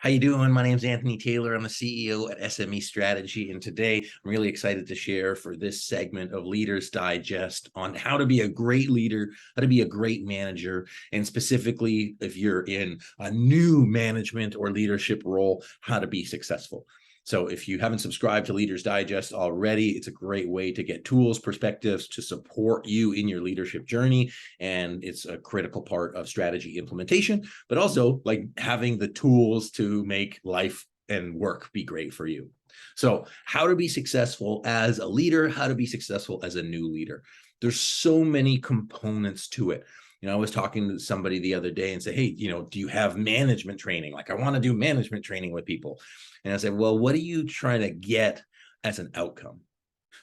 How you doing? My name's Anthony Taylor. I'm the CEO at SME Strategy, and today I'm really excited to share for this segment of Leaders Digest on how to be a great leader, how to be a great manager, and specifically if you're in a new management or leadership role, how to be successful. So if you haven't subscribed to Leaders Digest already, it's a great way to get tools, perspectives to support you in your leadership journey. And it's a critical part of strategy implementation, but also like having the tools to make life and work be great for you. So how to be successful as a leader, how to be successful as a new leader. There's so many components to it. I was talking to somebody the other day and say, hey, do you have management training? Like, I want to do management training with people. And I said, well, what are you trying to get as an outcome?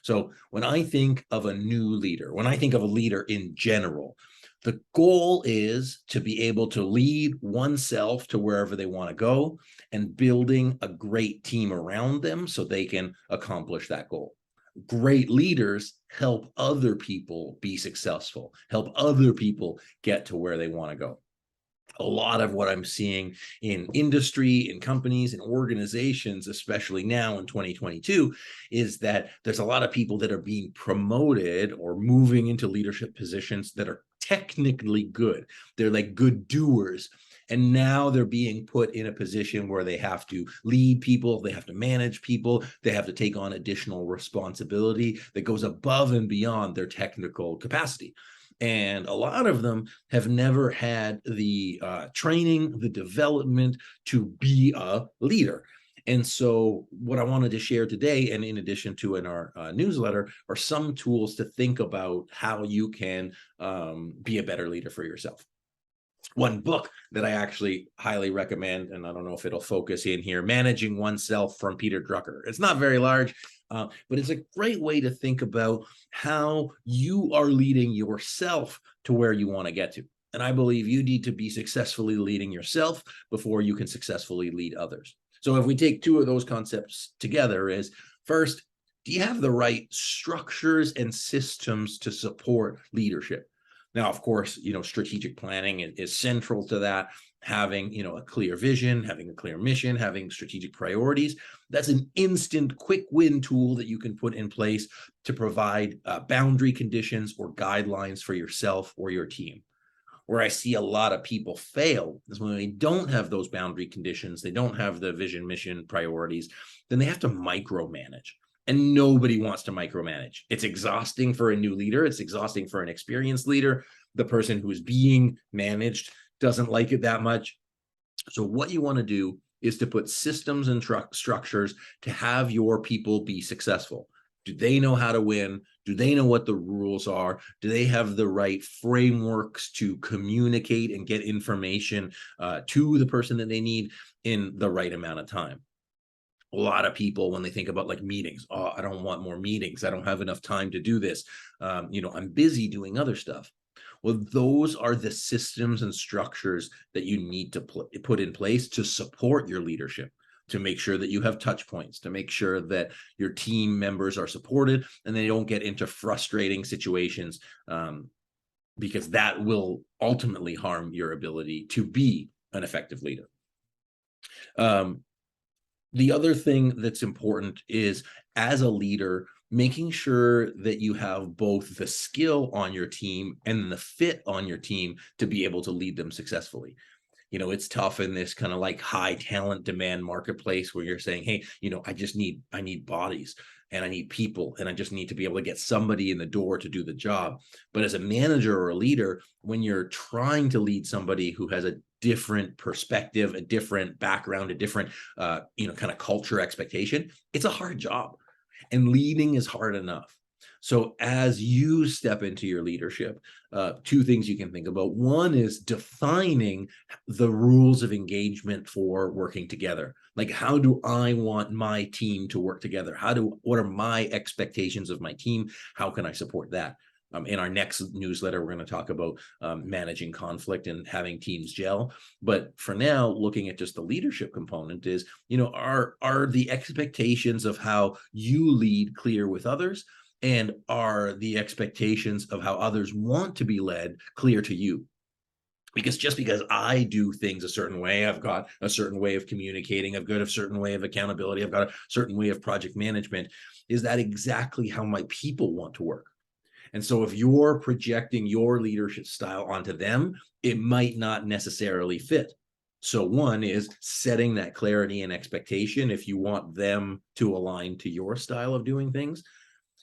So when I think of a new leader, when I think of a leader in general, the goal is to be able to lead oneself to wherever they want to go and building a great team around them so they can accomplish that goal. Great leaders help other people be successful, help other people get to where they want to go. A lot of what I'm seeing in industry, in companies, in organizations, especially now in 2022, is that there's a lot of people that are being promoted or moving into leadership positions that are technically good. They're like good doers. And now they're being put in a position where they have to lead people, they have to manage people, they have to take on additional responsibility that goes above and beyond their technical capacity. And a lot of them have never had the training, the development to be a leader. And so what I wanted to share today, and in addition to in our newsletter, are some tools to think about how you can be a better leader for yourself. One book that I actually highly recommend, and I don't know if it'll focus in here, Managing Oneself from Peter Drucker. It's not very large, but it's a great way to think about how you are leading yourself to where you want to get to. And I believe you need to be successfully leading yourself before you can successfully lead others. So if we take two of those concepts together, is first, do you have the right structures and systems to support leadership? Now, of course, strategic planning is central to that. Having, a clear vision, having a clear mission, having strategic priorities. That's an instant quick win tool that you can put in place to provide boundary conditions or guidelines for yourself or your team. Where I see a lot of people fail is when they don't have those boundary conditions, they don't have the vision, mission, priorities, then they have to micromanage. And nobody wants to micromanage. It's exhausting for a new leader. It's exhausting for an experienced leader. The person who is being managed doesn't like it that much. So what you want to do is to put systems and structures to have your people be successful. Do they know how to win? Do they know what the rules are? Do they have the right frameworks to communicate and get information to the person that they need in the right amount of time? A lot of people, when they think about like meetings, oh, I don't want more meetings. I don't have enough time to do this. I'm busy doing other stuff. Well, those are the systems and structures that you need to put in place to support your leadership, to make sure that you have touch points, to make sure that your team members are supported and they don't get into frustrating situations, because that will ultimately harm your ability to be an effective leader. The other thing that's important is, as a leader, making sure that you have both the skill on your team and the fit on your team to be able to lead them successfully. It's tough in this kind of like high talent demand marketplace where you're saying, hey, I need bodies and I need people, and I just need to be able to get somebody in the door to do the job. But as a manager or a leader, when you're trying to lead somebody who has a different perspective, a different background, a different, kind of culture expectation, it's a hard job, and leading is hard enough. So as you step into your leadership, two things you can think about. One is defining the rules of engagement for working together. Like, how do I want my team to work together? What are my expectations of my team? How can I support that? In our next newsletter, we're going to talk about managing conflict and having teams gel. But for now, looking at just the leadership component is, are the expectations of how you lead clear with others? And are the expectations of how others want to be led clear to you? Because just because I do things a certain way, I've got a certain way of communicating, I've got a certain way of accountability, I've got a certain way of project management. Is that exactly how my people want to work? And so if you're projecting your leadership style onto them, it might not necessarily fit. So one is setting that clarity and expectation if you want them to align to your style of doing things.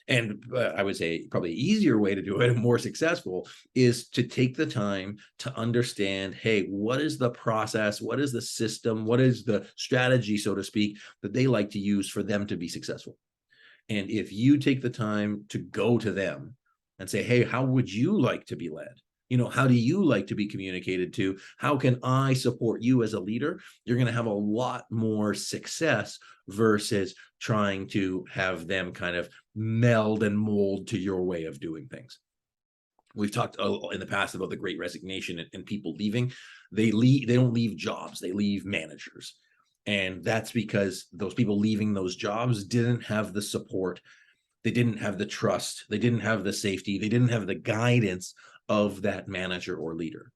And I would say probably an easier way to do it and more successful is to take the time to understand, hey, what is the process? What is the system? What is the strategy, so to speak, that they like to use for them to be successful? And if you take the time to go to them and say, hey, how would you like to be led? How do you like to be communicated to? How can I support you as a leader? You're going to have a lot more success versus trying to have them kind of meld and mold to your way of doing things. We've talked in the past about the Great Resignation and people leaving. They don't leave jobs, they leave managers. And that's because those people leaving those jobs didn't have the support, they didn't have the trust, they didn't have the safety, they didn't have the guidance of that manager or leader.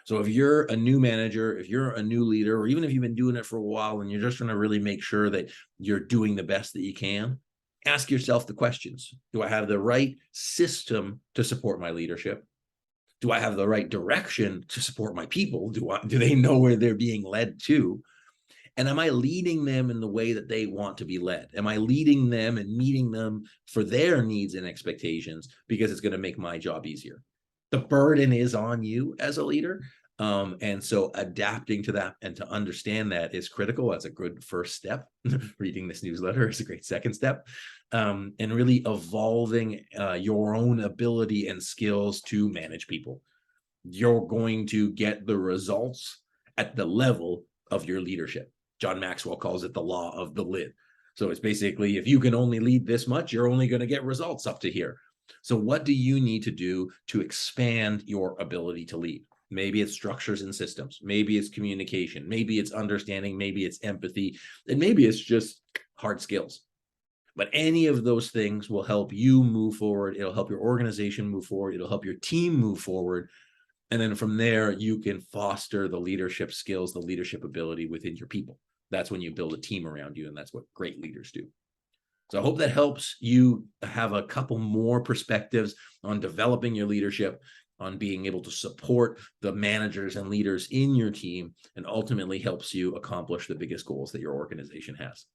So if you're a new manager, if you're a new leader, or even if you've been doing it for a while and you're just trying to really make sure that you're doing the best that you can, ask yourself the questions. Do I have the right system to support my leadership? Do I have the right direction to support my people? Do they know where they're being led to? And am I leading them in the way that they want to be led? Am I leading them and meeting them for their needs and expectations because it's going to make my job easier? The burden is on you as a leader. And so adapting to that and to understand that is critical. That's a good first step. Reading this newsletter is a great second step. And really evolving your own ability and skills to manage people. You're going to get the results at the level of your leadership. John Maxwell calls it the law of the lid. So it's basically, if you can only lead this much, you're only going to get results up to here. So what do you need to do to expand your ability to lead? Maybe it's structures and systems. Maybe it's communication. Maybe it's understanding. Maybe it's empathy. And maybe it's just hard skills. But any of those things will help you move forward. It'll help your organization move forward. It'll help your team move forward. And then from there, you can foster the leadership skills, the leadership ability within your people. That's when you build a team around you. And that's what great leaders do. So I hope that helps you have a couple more perspectives on developing your leadership, on being able to support the managers and leaders in your team, and ultimately helps you accomplish the biggest goals that your organization has.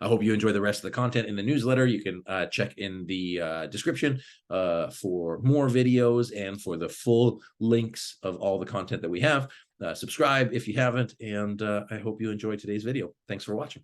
I hope you enjoy the rest of the content in the newsletter. You can check in the description for more videos and for the full links of all the content that we have. Subscribe if you haven't, and I hope you enjoyed today's video. Thanks for watching.